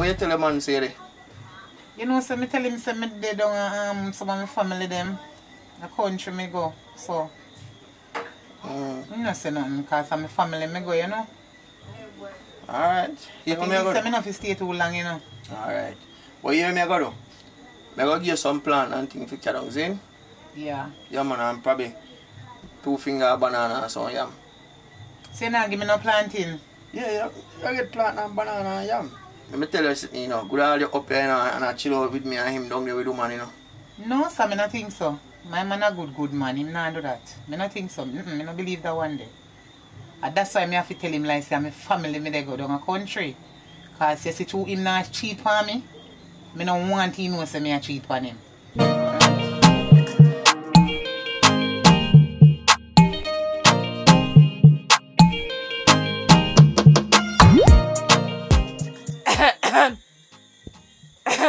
What you tell the man say there? You know, so me tell him say me dey down some of my family them. The country me go. So you know say nothing because of my family me go, you know. Alright. You I think say me not fi stay too long, you know. Alright. What you hear me go do? I go give you some plan and things for carry on, Yeah. Yeah man, I'm probably 2 finger banana or so yam. So you not give me no planting? Yeah, you get plant and banana and yam. Let me tell you something, you know, good all you up here, you know, and I chill out with me and him down there with the man, you know. No, sir, me not think so. My man a good man, him not do that. Me not think so. Me not believe that one day. And that's why me have to tell him like say my family me they go down a country. Cause you see too him not cheat on me. Me no want him know say me a cheat on him.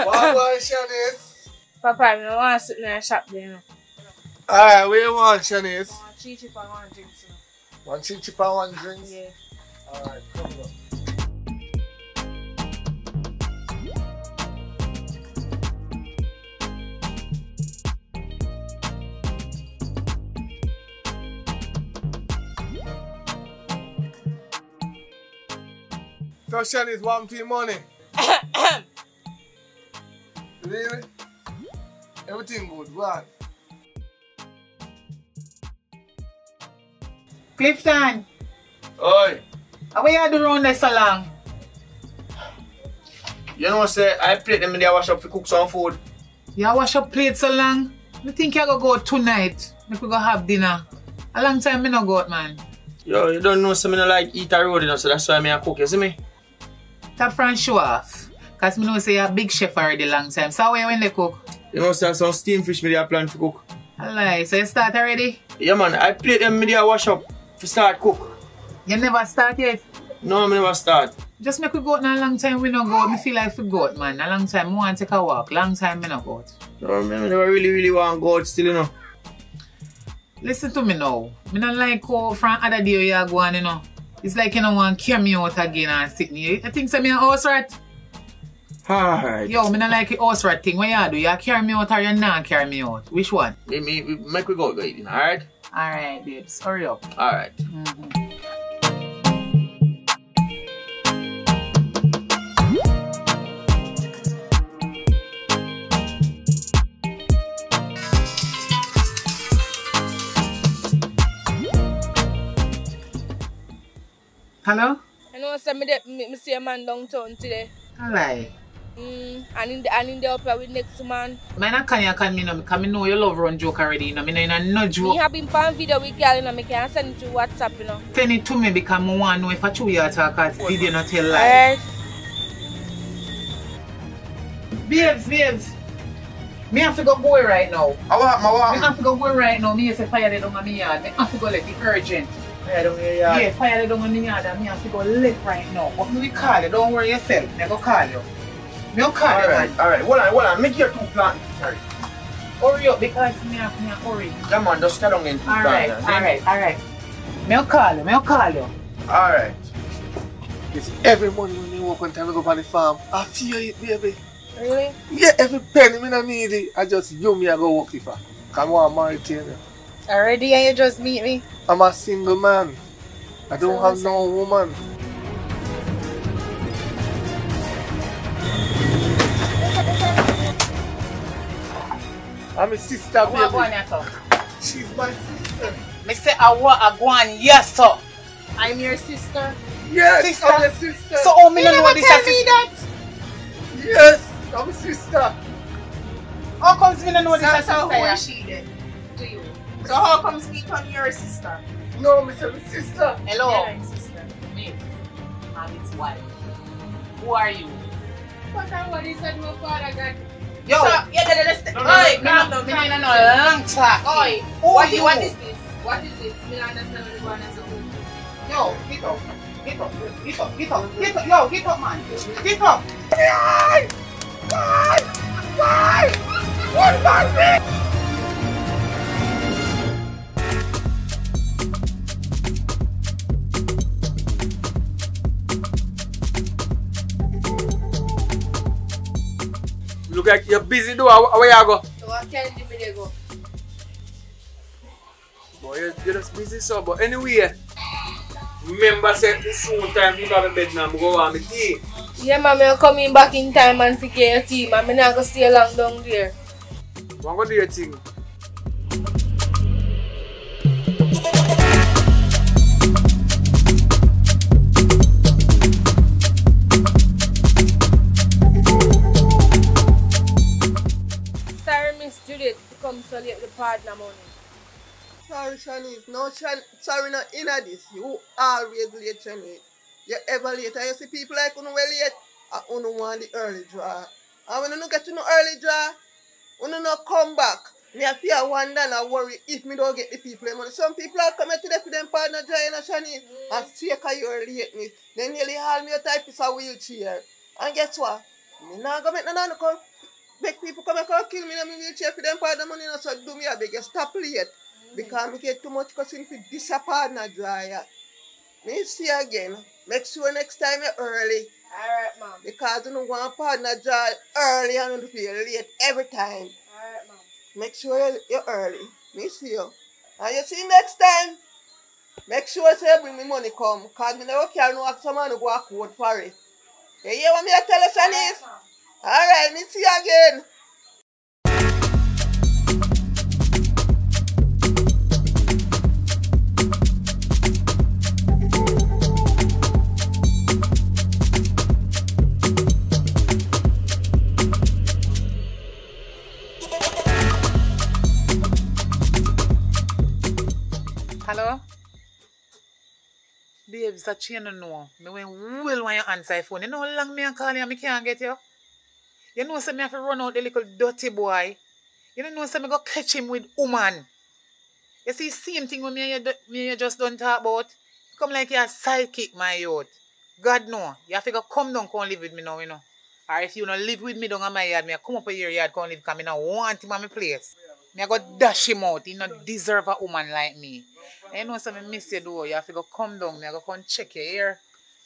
What was Shanice? Papa, I want to sit in a shop there, you know. Alright, what you want, Shanice? I want 3 chip and 1 drink, you know. 1 chip and 1 drink? Yeah. Alright, come on. So Shanice want for money? Really? Everything good, what? Clifton, Oi! how you do round there so long? You know say I plate them in there wash up to cook some food. You wash up plate so long? I think you go out tonight. Make we go have dinner. A long time me no go out, man. Yo, you don't know so me no like eat a road, you know, so that's why me I cook, you see me? Tap Fran show off. Cause me know say you're a big chef already long time. So how you when they cook? You know say some steam fish me there plan to cook. Alright, so you start already? Yeah man, I plate them me there wash up to start cook. You never start yet? No, me never start. Just make we go out now a long time we no go out. Me feel like we go out, man. A long time, I want to take a walk. Long time, me no go out. No, me never really want to go out still, you know. Listen to me now. Me not like how from other day you are going, you know. It's like you don't want to carry me out again and sit me. I think say me a house rat. Alright. Yo, me not like a house rat thing. What you do? You carry me out or you not carry me out? Which one? Make we go eating, alright? Alright, babes. Hurry up. Alright. Hello? I know some me see a man downtown today. Alright. And in the upper with next man. Man, I can't me no, because I know you love run joke already, you know. I know no joke. Me have been on video with girl, you know, I can send it to WhatsApp, you know. Send it to me because I want to know if I true you talk, because video not tell lie. Alright. Babes. Me have to go right now. I Me have to go right now. Me say fire the down on me yard. Me have to go let it urgent. Fire down your yard? Yeah, fire the down on me yard and me have to go left right now. But me will call you. Don't worry yourself. Me go call you. Me will call you, man. Alright, hold on. Make your 2 plant. Sorry. Hurry up because me have to hurry. Come on, just carry on in 2 plants. Alright. Me will call you. Alright. It's every morning when they walk on time I go on the farm. I feel it, baby. Really? Yeah, every penny me not need it. I just you me I go work with her. Come on, married to you. Already and you just meet me? I'm a single man. I don't have no woman. I'm a sister, baby. She's my sister. Me say I want a go on, yes sir. I'm your sister. Yes, Sister? I'm your sister. So how me You no know never this tell a me sister? that. Yes, I'm a sister. How comes me no know this a So who sister? is she then? To you. So how comes me on your sister? No, me say my sister. Hello. Yeah, your sister. Miss. I'm his wife. Who are you? What and what is that my father got? Yo. So, yeah, that's the... No, Oi, calm down. Long talk. Oi, Who are you? what is this? What is this? Me don't understand what you're going to say. Yo, get up. Yo, get up, man. Get up. Why? What about me? you're busy though. Where you go? So I can't give me they go. Boy, you're just busy so. But anyway, remember say this soon time you got to bed now. Go on the tea. Yeah, man, I'm coming back in time and to get your tea, man. I'm not going to stay long down there. What go do your thing? Sorry, Miss Judith, to come so late with the partner money. Sorry, Shanice. No, sorry, not in this. You always late, Shanice. You're ever late. And you see people like you late, I only want the early draw. And when you get to the early draw, when you not come back, me I fear wonder and I worry if me don't get the people money. Some people are coming to for them partner draw, you know, Shanice, and see how you're late. Then nearly haul me a type of a wheelchair. And guess what? Me not going to make no come. Make people come and kill me in my wheelchair for them partner money, so do me a big stop late. Because I get too much cousin for this partner dryer. Me see again. Make sure next time you're early. Alright, ma'am. Because you don't want partner dry early and you feel late every time. Alright, ma'am. Make sure you're early. Me see you. And you see next time, make sure you bring me money come. Because I never care no ask someone to go a quote for it. You hear what me I tell you, Shanice? Alright, me see you again. Hello? Babes, I chain no know. Me will want you answer your phone. You know how long me call you and me can't get you? You know say me have to run out the little dirty boy. You don't know say me go catch him with woman. You see same thing when me and you just don't talk about. Come like you're a sidekick, my youth. God no. You have to go come down come live with me now, you know. Or if you don't live with me down on my yard, me come up in your yard come live because me not want him at my place. Me I go dash him out. He not deserve a woman like me. I know some miss you though. You have to go come down. I go come check you here.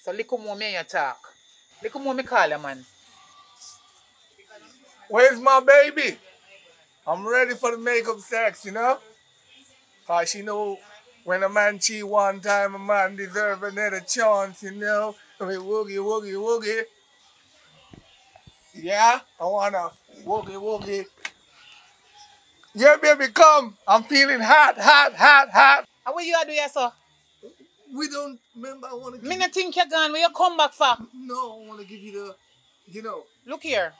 So look more me and you talk. Look more me call you, man. Where's my baby? I'm ready for the makeup sex, you know? Cause you know, when a man cheat one time, a man deserve another chance, you know? I mean, woogie, woogie, woogie. Yeah, I wanna woogie, woogie. Yeah, baby, come. I'm feeling hot, hot, hot, hot. How will you do here, sir? We don't, remember, I wanna give Me not think you're gone. Where you come back for? No, I wanna give you the, you know. Look here.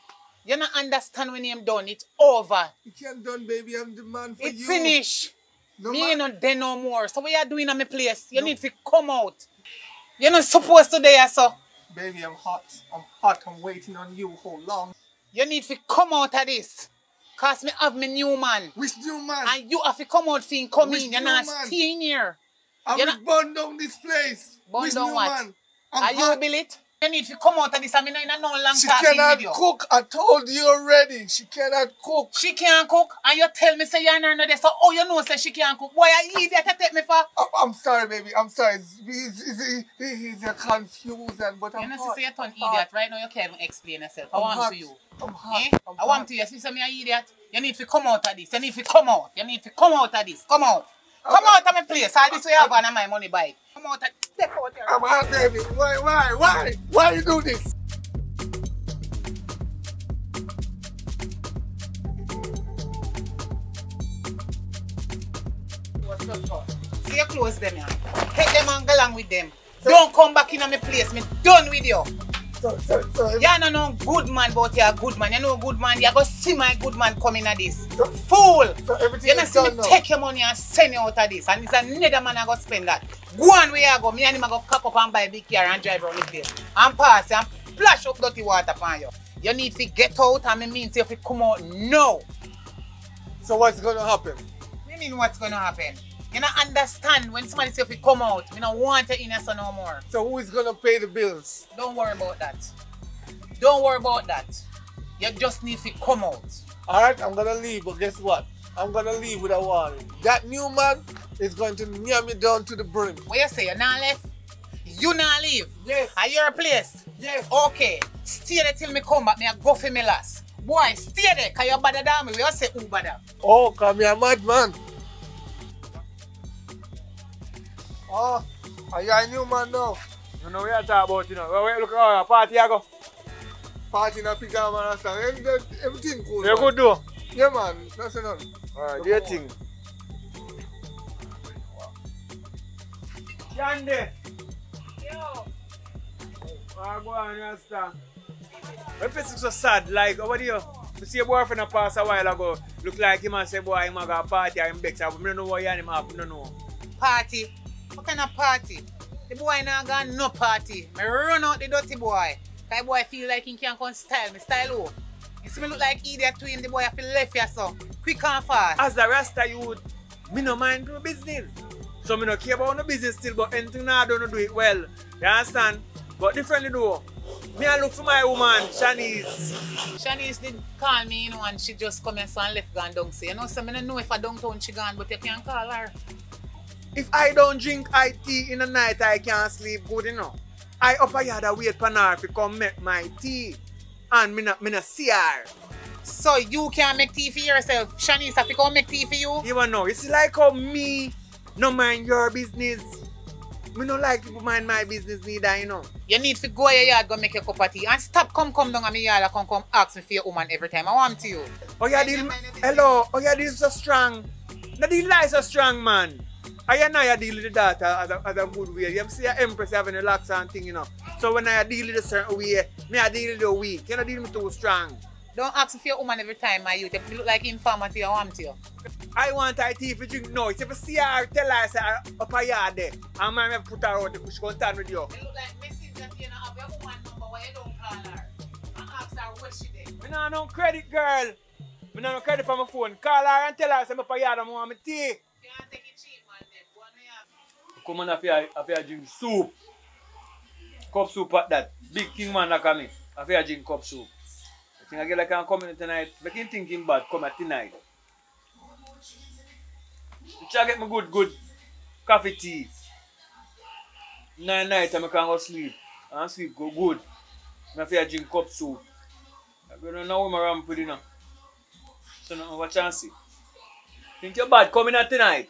You don't understand when I'm done. It's over. You can't done, baby. I'm the man for you. It's finished. No, Me ain't not there no more. So what you doing at my place? You need to come out. You're not supposed to there, sir. Baby, I'm hot. I'm hot. I'm waiting on you. How long? You need to come out of this. Cause me have me new man. Which new man? And you have to come out for come Which in. You're new not man? staying here. I You're will not- burn down this place. Burn Which down new what? man? I'm Are you hot. Bill it? You need to come out of this. I mean, I no long She talking cannot video. cook. I told you already. She cannot cook. She can't cook. And you tell me say you're not there. So oh you know say she can't cook. Boy, I idiot to take me for. I'm sorry, baby. I'm sorry. He's a confusion, but I'm You know, hot. say you're an I'm hot. idiot. Right now you can't even explain yourself. I I'm want hot. to you. I'm hot. Eh? I'm I want hot. to you. You say me an idiot. You need to come out of this. You need to come out. You need to come out of this. Come out. Come out of my place. All this way I have on my money bike. Come out of step out here. I'm hot, baby. Why you do this? What's up, sir? See you close them here. Take them and go along with them. Don't come back in my place. Me done with you. So, You're not no good man, but you're a good man. You know good man. You're going to see my good man coming at this. So- Fool! so everything You know is see me done now. take your money and send you out of this. And it's another man I go spend that. Go on where you go. Me and him I go cock up and buy a big car and drive around the place. And pass and splash up dirty water upon you. You need to get out and me means if you come out now. So what's gonna happen? You mean what's going to happen? You don't understand when somebody say if you come out. Me don't want you in here so no more. So who is gonna pay the bills? Don't worry about that. Don't worry about that. You just need to come out. Alright, I'm gonna leave, but guess what? I'm gonna leave with a warning. That new man is going to near me down to the brim. What you say? You not left? You not leave? Yes. Are you a place? Yes. Okay. Stay there till me come back. Me I go for me last. Boy, stay there, cause you're better than me. We all say who better. Oh, come here, madman. Oh, are you a new man now? You know what you talk about, you know. Wait, look at our party I go. Party in a pyjama and stuff. Everything cool. You good do? Yeah, man. That's enough. Alright, do your thing. Yandy. Yo. Go on, you understand? My face is so sad, like, over there. You see a boyfriend pass a while ago. Look like him and say, boy, him a go party and him bex. I don't know what him have, I don't know. Party? What kind of party? The boy not got no party. I run out the dirty boy. That boy feel like he can't come style me. Style who? You see me look like idiot to him, the boy have to left here so. Quick and fast. As a Rasta youth, me no mind do business. So me no care about no business still, but anything I don't do it well. You understand? But differently though. Me I look for my woman, Shanice. Shanice did call me, you know, and she just come and so and left gone down. So you know, so I don't know if I downtown she gone, but you can call her. If I don't drink tea in the night, I can't sleep good, you know. I up a yard wait for her to come make my tea. And me not see her. So you can't make tea for yourself? Shanice have to come make tea for you? You wanna know, it's like how me no mind your business. Me no like people mind my business neither, you know. You need to go your yard, go make your cup of tea. And stop come down on my yard and come ask me for your woman every time I want to you. Oh yeah, hello, oh yeah, this is so strong. The deal is so strong, man. I know you deal with that as a good way. You see your empress having a lax and thing, you know. So when I deal with a certain way, me I deal with it weak. You know, deal with me too strong. Don't ask me for your woman every time, my youth. You look like informative, I want to you. I want her tea for drink now. If you see her, tell her say up a yard there. And I put her out there, she can stand with you. You look like messenger, you know, have your woman number, why you don't call her? And ask her where she there. Me no no credit, girl. Me no credit for my phone. Call her and tell her say I'm up a yard and I want my tea. You can't take it cheap, man. Come on, I feel drink soup. Cup soup at that. Big king man like me. I feel drink cup soup. I think I get like I'm coming tonight. Make him thinking bad, come at tonight. Try get me good coffee tea. 9 night I can go sleep. And sleep go good. I feel drink cup soup. I don't know where I'm putting on. So no what chance. Think you're bad coming at tonight.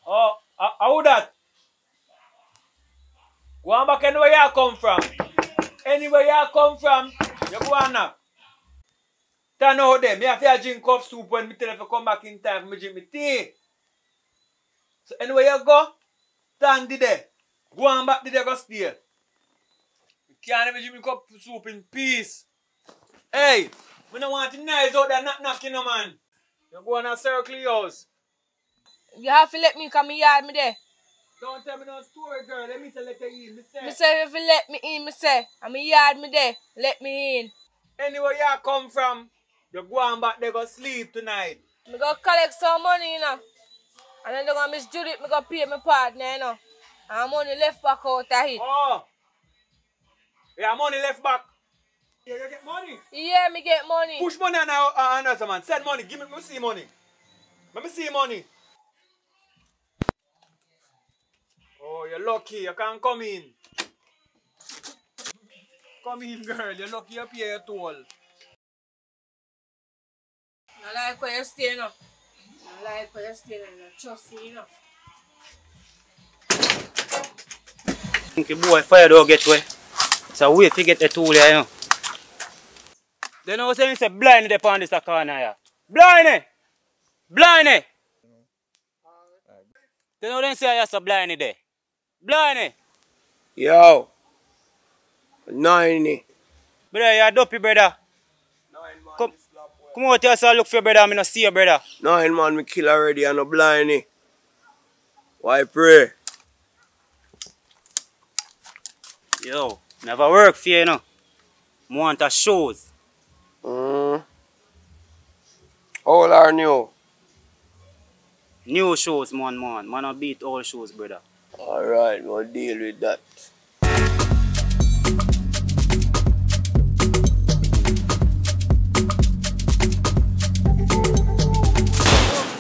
Oh, how that? Go on back anywhere you come from. Anywhere you come from, you go on now. Turn out there. Me have to drink cup soup when me tell you to come back in time for me drink my tea. So anywhere you go, stand there. Go on back there, go stay. You can't even drink cup soup in peace. Hey, we don't want to nice out there knocking no man. You go on a circle yours. You have to let me come in yard me there. Don't tell me no story, girl. Let me say let you in. Me say if you let me in, me say. I'm in yard me there. Let me in. Anywhere you come from, you go on back there go sleep tonight. Me go collect some money, you know. And then they go Miss Judith, me go pay my partner, you know. And money left back out of it. Oh. Yeah, money left back. Yeah, you get money? Yeah, me get money. Push money on us, man. Send money. Give me, let me see money. Let me see money. Oh, you're lucky. You can't come in. Come in, girl. You're lucky you pay your toll. I like where you stay, you know. I like where you stay, you know. Trust me, you know. The boy fire don't get way. It's a way to get the tool here, you know. They know saying say blind the on this corner here. Blind! Blind! They know they say you're so blind there. Blind! Yo. 9. Brother, you're dopey, brother. 9 man. Come out here so look for your brother, I not see your brother. 9 man, me kill already, I'm no blind. Why pray? Yo, never work for you, you know. I want a shows. All are new. New shows, man. Man, I beat all shows, brother. Alright, we'll deal with that.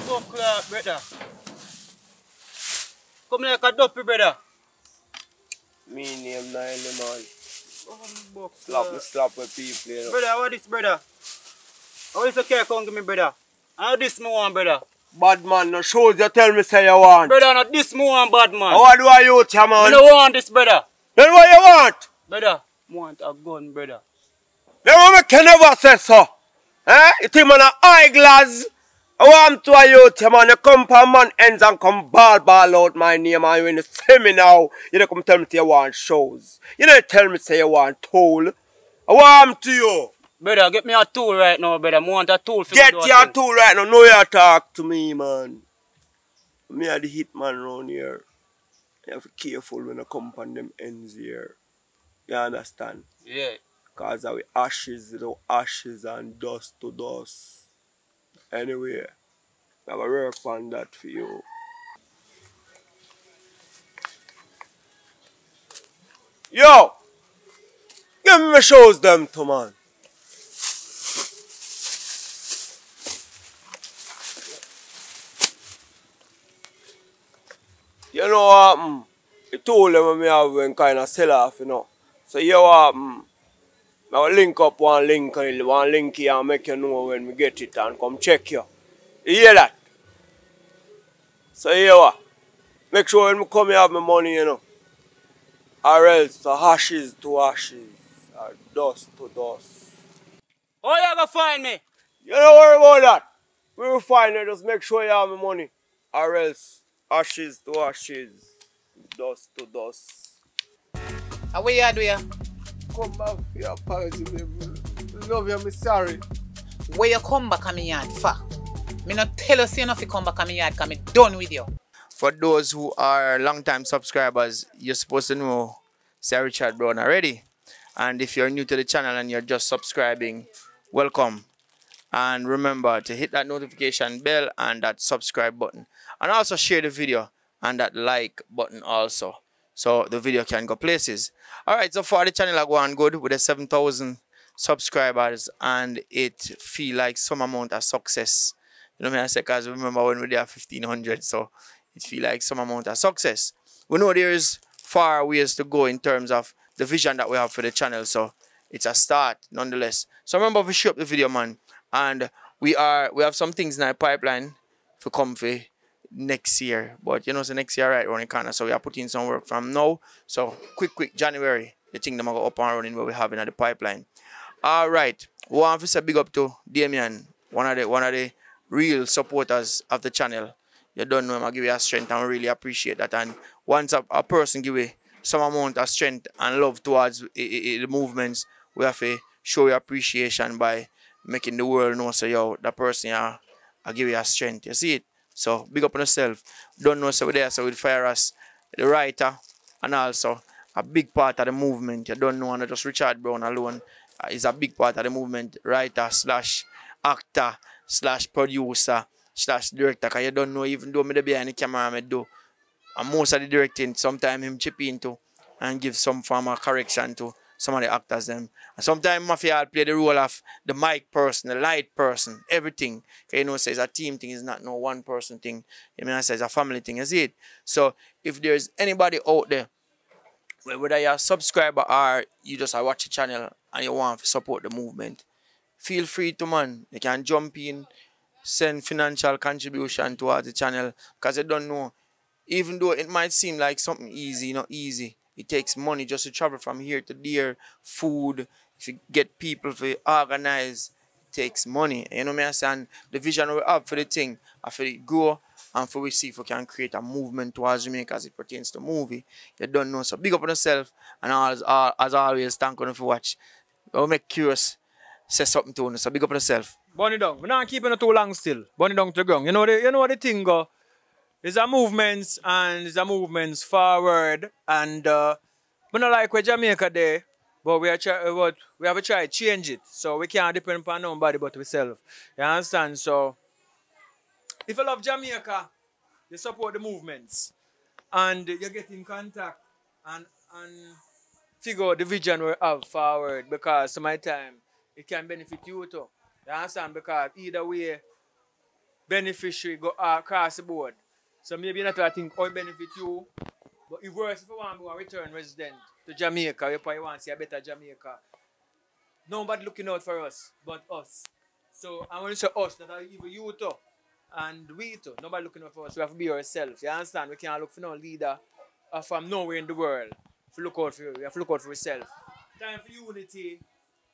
Go clock, brother. come like a dopey, brother. Me name Nile, man. Oh, Slap with people, you know. Brother, what this, brother? How is the care come give me, brother? How this me want, brother? Bad man, no shows you tell me say you want. Brother, not this me want, bad man. What do you tell man? I don't want this, brother. Then what you want? Brother, I want a gun, brother. Then what me can never say so. Eh? You think man a eyeglass? I want to a youth, man. You come for man ends and come ball out my name and when you see me now, you don't come tell me say you want shows. You don't tell me say you want tool. I want to you. Brother, get me a tool right now, brother. I want a tool for Get your tool right now. No you talk to me, man. Me are the hit man around here. You have to be careful when you come on them ends here. You understand? Yeah. Because of ashes to ashes and dust to dust. Anyway, I will work on that for you. Yo! Give me my shows them too, man. You know what? I told them I have when kind of sell off, you know. So you what? I will link up one link here and make you know when we get it and come check you. You hear that? So here what? Make sure when I come here have my money, you know. Or else ashes to ashes, or dust to dust. Oh, you gonna find me? You don't worry about that. We will find it, just make sure you have my money. Or else ashes to ashes, dust to dust. How are you doing? Come back for your apology, baby. Love you, I'm sorry. Where you come back on me yard for? Me not tell us you not to come back on me yard because me done with you. For those who are long-time subscribers, you're supposed to know Sir Richard Brown already. And if you're new to the channel and you're just subscribing, welcome. And remember to hit that notification bell and that subscribe button. And also share the video and that like button also, so the video can go places. Alright, so far the channel are going good with the 7,000 subscribers and it feel like some amount of success. You know what I say? Because remember when we did 1,500, so it feel like some amount of success. We know there is far ways to go in terms of the vision that we have for the channel, so it's a start nonetheless. So remember to share up the video, man. And we have some things in our pipeline for come for next year. But you know, so next year right around the corner, so we are putting some work from now. So quick January, the thing that go up and running where we have in the pipeline. Alright. We want to say big up to Damien, one of the real supporters of the channel. You don't know him, I give you a strength and really appreciate that. And once a person give you some amount of strength and love towards the movements, we have to show your appreciation by making the world know, so yo, that person I give you a strength. You see it? So big up on yourself. Don't know, so we're there, so with Fire us, the writer, and also a big part of the movement. You don't know, not just Richard Brown alone is a big part of the movement. Writer / actor / producer / director. Because you don't know, even though me behind the camera, I do. And most of the directing, sometimes him chip into and give some form of correction to some of the actors them. And sometimes Mafia play the role of the mic person, the light person, everything. Because you know, it's a team thing, it's not no one person thing. You mean, I say it's a family thing, is it? So if there's anybody out there, whether you're a subscriber or you just watch the channel and you want to support the movement, feel free to, man. You can jump in, send financial contribution towards the channel, because you don't know, even though it might seem like something easy, not easy. It takes money just to travel from here to there, food, if you get people to organize, it takes money. You know what I'm saying? The vision we have for the thing, for it grow, and for we see if we can create a movement towards Jamaica as it pertains to movie. You don't know. So big up on yourself, and as always, thank you for watch. I'll make curious say something to you. So big up on yourself. Bunny down. We're not keeping it too long still. Bunny down to the ground. You know what the thing go? It's a movements and it's a movements forward, and we not like where Jamaica there, but we have to try to change it. So we can't depend upon nobody but ourselves. You understand? So if you love Jamaica, you support the movements and you get in contact and figure out the vision we have forward, because sometimes it can benefit you too. You understand? Because either way, beneficiary go across the board. So maybe not I think how it benefit you. But if worse, if you want to return resident to Jamaica, you probably want to see a better Jamaica. Nobody looking out for us but us. So I want to say us, that are even you too. And we too. Nobody looking out for us. We have to be ourselves. You understand? We can't look for no leader from nowhere in the world. To look out for you. We have to look out for ourselves. Time for unity.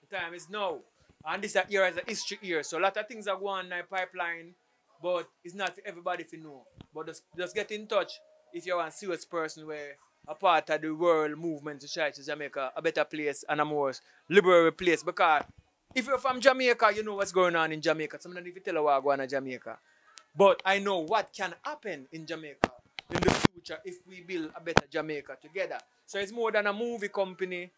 The time is now. And this year is a history year. So a lot of things are going on in the pipeline. But it's not for everybody to know. But just get in touch if you're a serious person where a part of the world movement to try to Jamaica a better place and a more liberal place. Because if you're from Jamaica, you know what's going on in Jamaica. Sometimes if you tell you what's going on in Jamaica. But I know what can happen in Jamaica in the future if we build a better Jamaica together. So it's more than a movie company.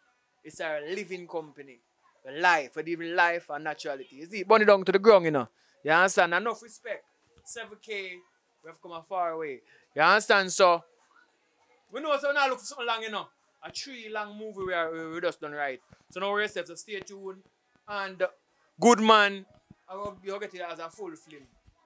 It's a living company. A life, a living life and naturality. You see, burn it down to the ground, you know. You understand? Enough respect. 7K, we have come a far way. You understand? So, we know so now look for something long, you know. A 3-long movie we just done right. So now we're set, so stay tuned. And Good Man, you'll get it as a full film.